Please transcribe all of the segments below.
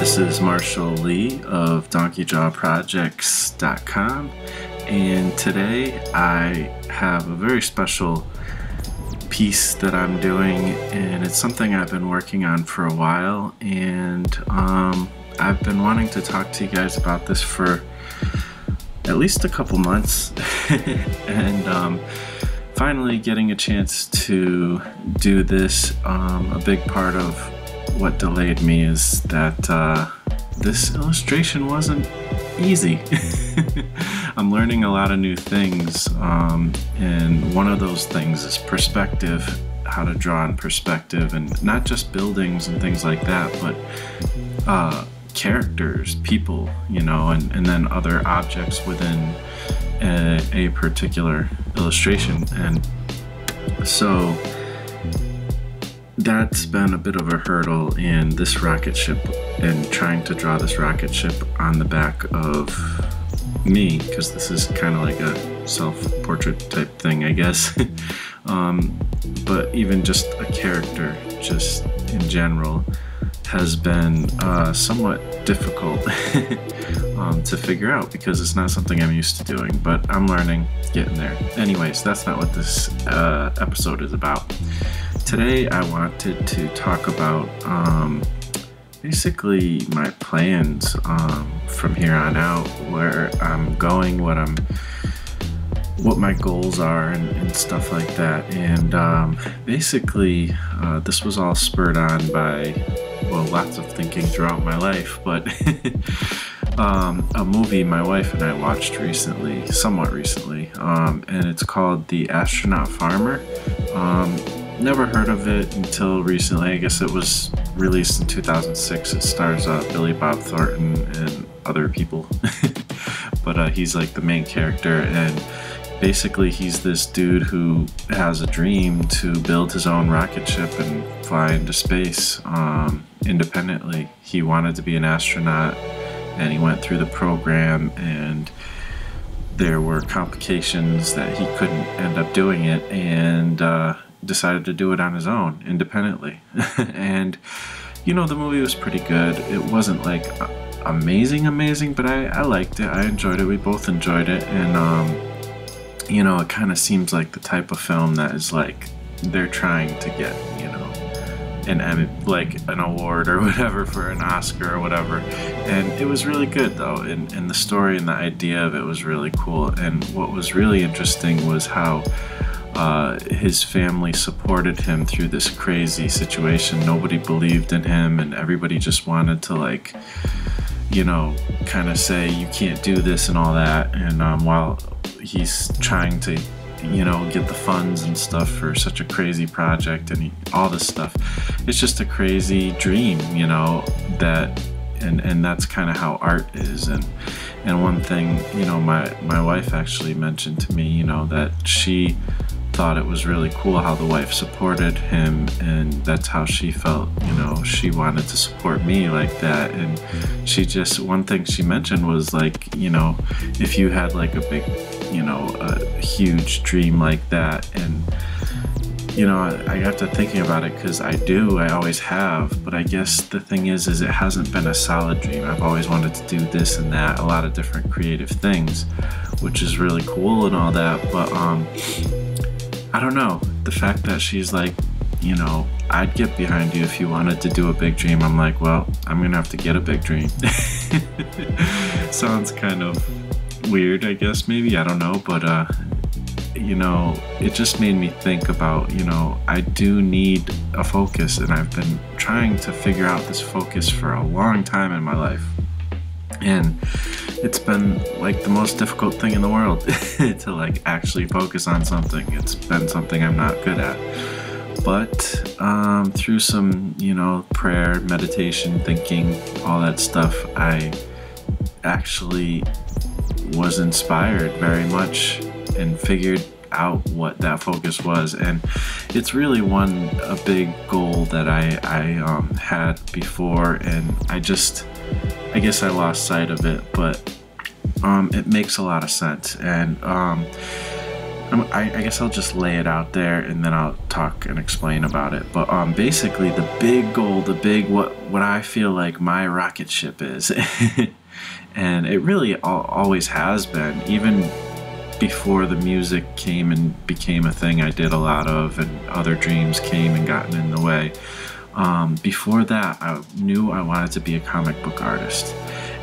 This is Marshall Lee of DonkeyJawProjects.com, and today I have a very special piece that I'm doing, and it's something I've been working on for a while, and I've been wanting to talk to you guys about this for at least a couple months and finally getting a chance to do this. A big part of what delayed me is that this illustration wasn't easy. I'm learning a lot of new things, and one of those things is perspective, how to draw in perspective, and not just buildings and things like that, but characters, people, you know, and then other objects within a particular illustration. And so that's been a bit of a hurdle in this rocket ship, and trying to draw this rocket ship on the back of me, because this is kind of like a self-portrait type thing, I guess. But even just a character, just in general, has been somewhat difficult to figure out, because it's not something I'm used to doing, but I'm learning, getting there. Anyways, that's not what this episode is about. Today I wanted to talk about basically my plans from here on out, where I'm going, what my goals are, and stuff like that. And basically this was all spurred on by, well, lots of thinking throughout my life, but a movie my wife and I watched recently, somewhat recently, and it's called The Astronaut Farmer. Never heard of it until recently. I guess it was released in 2006. It stars Billy Bob Thornton and other people, but he's like the main character, and basically he's this dude who has a dream to build his own rocket ship and fly into space independently. He wanted to be an astronaut, and he went through the program, and there were complications that he couldn't end up doing it, and decided to do it on his own independently. And you know, the movie was pretty good. It wasn't like amazing, but I liked it. I enjoyed it. We both enjoyed it. And you know, it kind of seems like the type of film that is like they're trying to get, you know, like an award or whatever for an Oscar or whatever. And it was really good though, and the story and the idea of it was really cool. And what was really interesting was how his family supported him through this crazy situation. Nobody believed in him, and everybody just wanted to, like, you know, kind of say you can't do this and all that. And while he's trying to, you know, get the funds and stuff for such a crazy project, and all this stuff, it's just a crazy dream, you know, that and that's kind of how art is. And one thing, you know, my wife actually mentioned to me, you know, that she thought it was really cool how the wife supported him, and that's how she felt, you know, she wanted to support me like that. And she just, one thing she mentioned was like, you know, if you had like a big, you know, a huge dream like that, and you know, I got to thinking about it, because I always have, but I guess the thing is it hasn't been a solid dream. I've always wanted to do this and that, a lot of different creative things, which is really cool and all that, but I don't know, the fact that she's like, you know, I'd get behind you if you wanted to do a big dream. I'm like, well, I'm gonna have to get a big dream. Sounds kind of weird, I guess, maybe, I don't know, but you know, it just made me think about, you know, I do need a focus, and I've been trying to figure out this focus for a long time in my life, and it's been like the most difficult thing in the world to like actually focus on something. It's been something I'm not good at, but through some, you know, prayer, meditation, thinking, all that stuff, I actually was inspired very much and figured out what that focus was. And it's really a big goal that I had before, and I guess I lost sight of it, but it makes a lot of sense. And I guess I'll just lay it out there and then I'll talk and explain about it. But basically, the big goal, what I feel like my rocket ship is, and it really always has been, even before the music came and became a thing I did a lot of, and other dreams came and gotten in the way. Before that, I knew I wanted to be a comic book artist,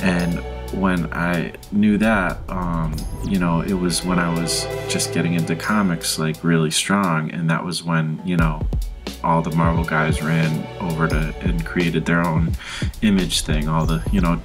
and when I knew that, you know, it was when I was just getting into comics like really strong, and that was when, you know, all the Marvel guys ran over to and created their own Image thing, all the, you know,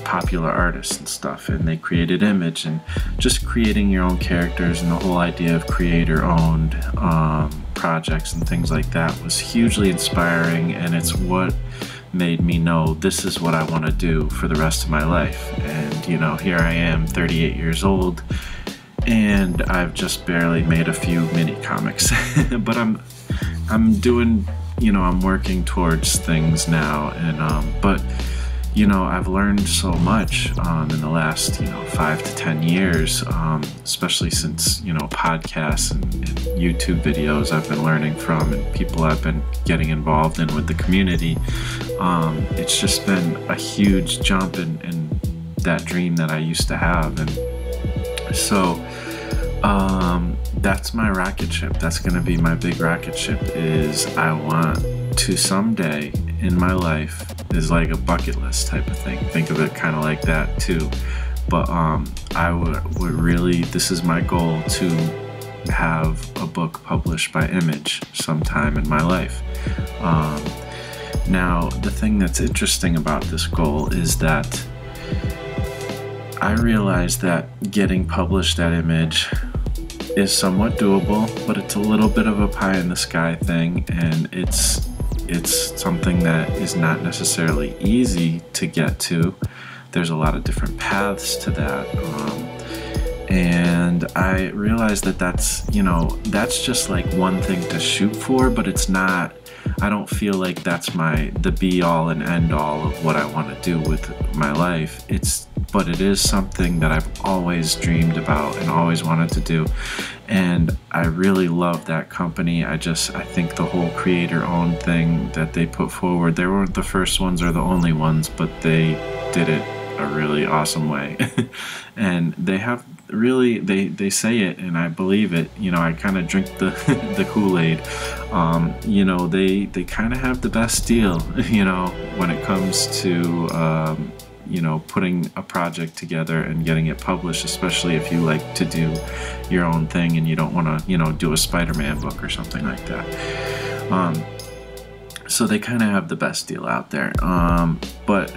popular artists and stuff, and they created Image, and just creating your own characters and the whole idea of creator-owned projects and things like that was hugely inspiring, and it's what made me know this is what I want to do for the rest of my life. And you know, here I am, 38 years old, and I've just barely made a few mini comics but I'm doing, you know, I'm working towards things now, and but you know, I've learned so much in the last, you know, 5 to 10 years, especially since, you know, podcasts and YouTube videos I've been learning from, and people I've been getting involved in with the community. It's just been a huge jump in that dream that I used to have. And so that's my rocket ship. That's going to be my big rocket ship, is I want to someday in my life, is like a bucket list type of thing. Think of it kind of like that too. But I would really, this is my goal, to have a book published by Image sometime in my life. Now, the thing that's interesting about this goal is that I realize that getting published at Image is somewhat doable, but it's a little bit of a pie in the sky thing, and it's something that is not necessarily easy to get to. There's a lot of different paths to that, and I realized that that's, you know, that's just like one thing to shoot for, but it's not, I don't feel like that's the be all and end all of what I want to do with my life. But it is something that I've always dreamed about and always wanted to do. And I really love that company. I think the whole creator-owned thing that they put forward, they weren't the first ones or the only ones, but they did it a really awesome way. And they have really, they say it, and I believe it. You know, I kind of drink the the Kool-Aid. You know, they kind of have the best deal, you know, when it comes to you know, putting a project together and getting it published, especially if you like to do your own thing and you don't want to, you know, do a Spider-Man book or something like that. So they kind of have the best deal out there. But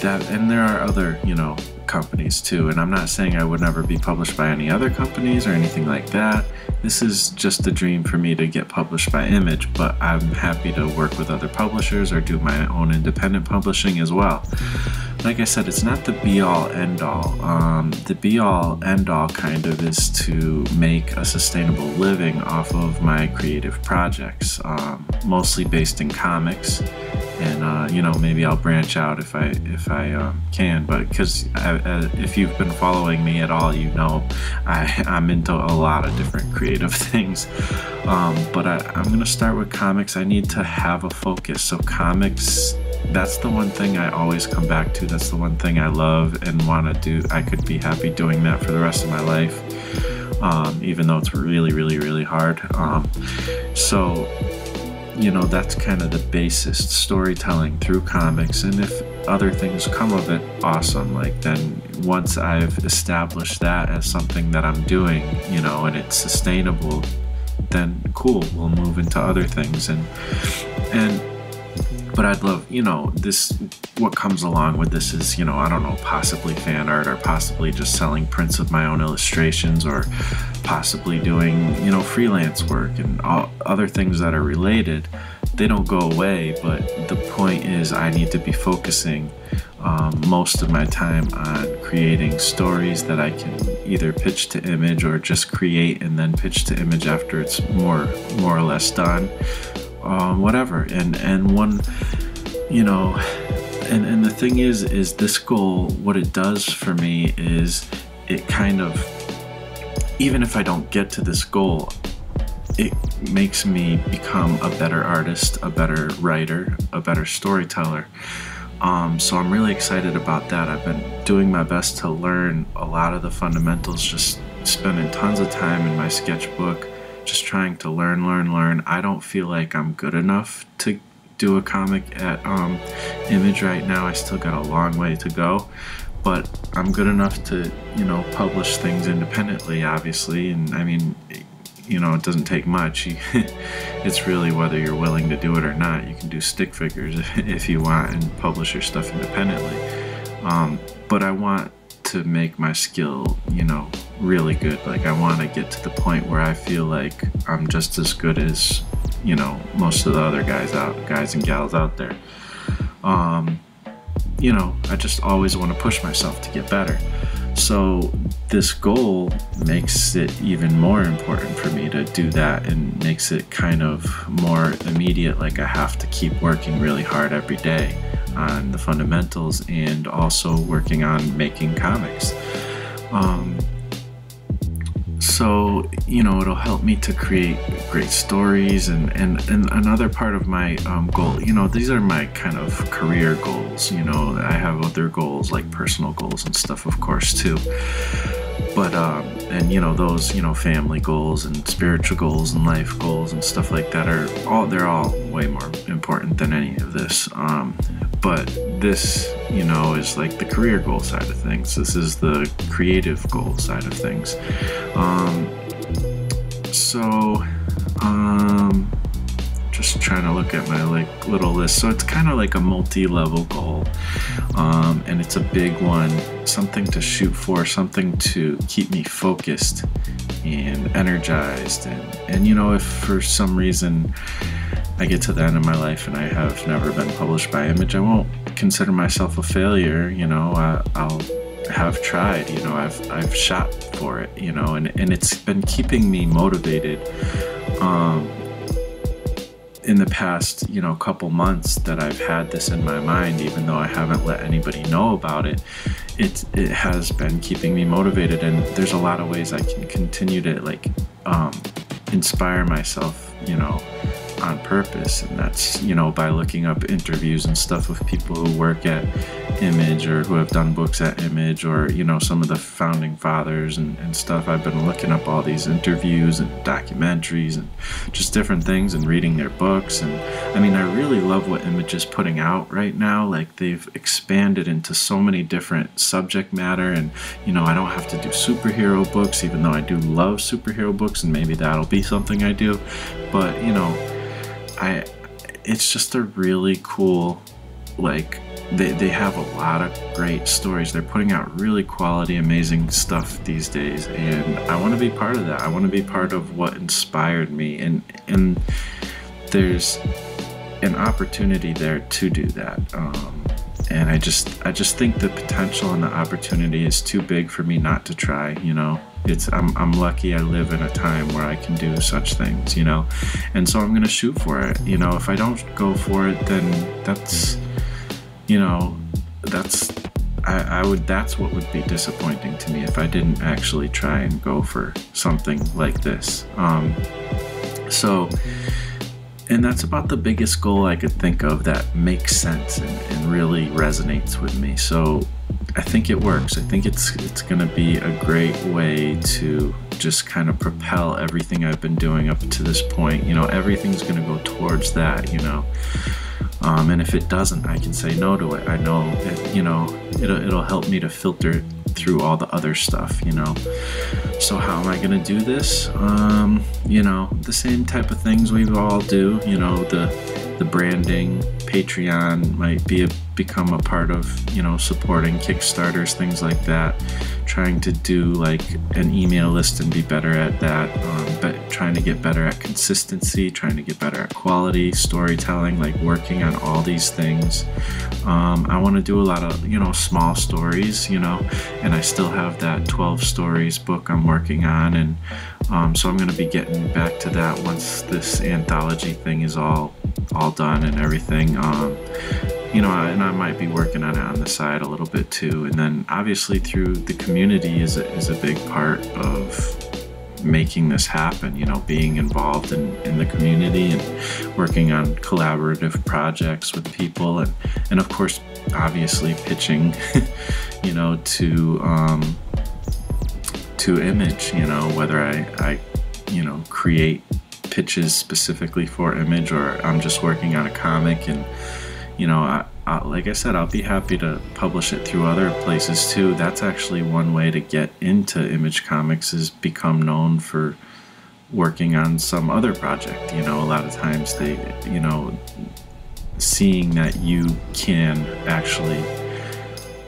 that, and there are other, you know, companies too, and I'm not saying I would never be published by any other companies or anything like that. This is just a dream for me to get published by Image, but I'm happy to work with other publishers or do my own independent publishing as well. Like I said, it's not the be-all, end-all. The be-all, end-all kind of is to make a sustainable living off of my creative projects, mostly based in comics. And you know, maybe I'll branch out if I can. But because if you've been following me at all, you know I'm into a lot of different creative things. But I'm gonna start with comics. I need to have a focus. So comics, that's the one thing I always come back to. That's the one thing I love and want to do. I could be happy doing that for the rest of my life, even though it's really, really, really hard. So, you know, that's kind of the basis, storytelling through comics. And if other things come of it, awesome. Like, then once I've established that as something that I'm doing, you know, and it's sustainable, then cool, we'll move into other things. But I'd love, you know, what comes along with this is, you know, I don't know, possibly fan art, or possibly just selling prints of my own illustrations, or possibly doing, you know, freelance work and all other things that are related. They don't go away, but the point is I need to be focusing most of my time on creating stories that I can either pitch to Image or just create and then pitch to Image after it's more or less done. Whatever, and one, you know, and the thing is this goal, what it does for me is it kind of even if I don't get to this goal, it makes me become a better artist, a better writer, a better storyteller. So I'm really excited about that. I've been doing my best to learn a lot of the fundamentals, just spending tons of time in my sketchbook, just trying to learn. I don't feel like I'm good enough to do a comic at Image right now. I still got a long way to go, but I'm good enough to, publish things independently, obviously. And I mean, it doesn't take much. It's really whether you're willing to do it or not. You can do stick figures if you want and publish your stuff independently. But I want to make my skill, really good. Like, I want to get to the point where I feel like I'm just as good as, most of the other guys and gals out there. I just always want to push myself to get better. So this goal makes it even more important for me to do that, and makes it kind of more immediate. Like, I have to keep working really hard every day on the fundamentals, and also working on making comics. So, it'll help me to create great stories. And another part of my goal, these are my kind of career goals. I have other goals, like personal goals and stuff, of course, too. But, those, family goals and spiritual goals and life goals and stuff like that they're all way more important than any of this. But this, is like the career goal side of things. This is the creative goal side of things. Just trying to look at my little list. So it's kind of like a multi-level goal, and it's a big one, something to shoot for, something to keep me focused and energized. And if for some reason I get to the end of my life and I have never been published by Image, I won't consider myself a failure. I'll have tried. I've shot for it. And it's been keeping me motivated in the past couple months that I've had this in my mind. Even though I haven't let anybody know about it, it has been keeping me motivated. And there's a lot of ways I can continue to inspire myself on purpose, and that's by looking up interviews and stuff with people who work at Image, or who have done books at Image, or some of the founding fathers and stuff. I've been looking up all these interviews and documentaries and just different things, and reading their books. And I mean, I really love what Image is putting out right now. Like, they've expanded into so many different subject matter, and I don't have to do superhero books, even though I do love superhero books, and maybe that'll be something I do. But it's just a really cool, they have a lot of great stories. They're putting out really quality, amazing stuff these days, and I want to be part of that. I want to be part of what inspired me, and there's an opportunity there to do that. And I just think the potential and the opportunity is too big for me not to try. I'm lucky I live in a time where I can do such things, and so I'm gonna shoot for it. If I don't go for it, then that's what would be disappointing to me, if I didn't actually try and go for something like this. And that's about the biggest goal I could think of that makes sense and really resonates with me. So I think it works. I think it's going to be a great way to just kind of propel everything I've been doing up to this point. Everything's going to go towards that, and if it doesn't, I can say no to it. I know it'll help me to filter through all the other stuff. So how am I going to do this? The same type of things we all do. The branding, Patreon might become a part of, supporting Kickstarters, things like that. Trying to do an email list and be better at that. But trying to get better at consistency, trying to get better at quality, storytelling, working on all these things. I want to do a lot of, small stories, and I still have that 12 stories book I'm working on. And so I'm going to be getting back to that once this anthology thing is all done and everything. And I might be working on it on the side a little bit too. And then obviously through the community is a big part of making this happen, you know, being involved in the community and working on collaborative projects with people, and of course, obviously pitching, you know, to Image, you know, whether I you know, create pitches specifically for Image, or I'm just working on a comic, and you know, like I said, I'll be happy to publish it through other places too. That's actually one way to get into Image Comics, is become known for working on some other project. You know, a lot of times they, you know, seeing that you can actually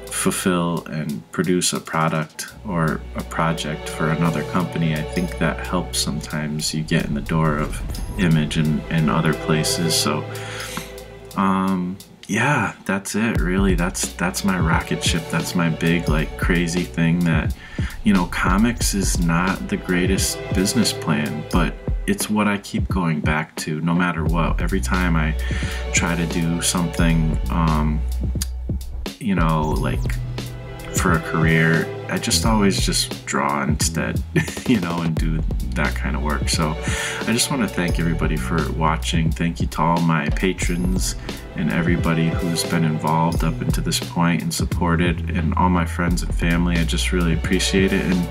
fulfill and produce a product or a project for another company, I think that helps sometimes you get in the door of Image and other places. So yeah, that's it really. That's my rocket ship. That's my big, like, crazy thing, that, you know, comics is not the greatest business plan, but it's what I keep going back to no matter what. Every time I try to do something, you know, like for a career, I just always just draw instead, you know, and do that kind of work. So I just want to thank everybody for watching. Thank you to all my patrons and everybody who's been involved up until this point and supported, and all my friends and family. I just really appreciate it. And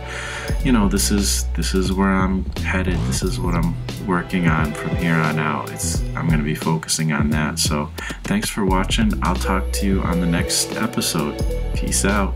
you know, this is where I'm headed. This is what I'm working on from here on out. I'm going to be focusing on that. So thanks for watching. I'll talk to you on the next episode. Peace out.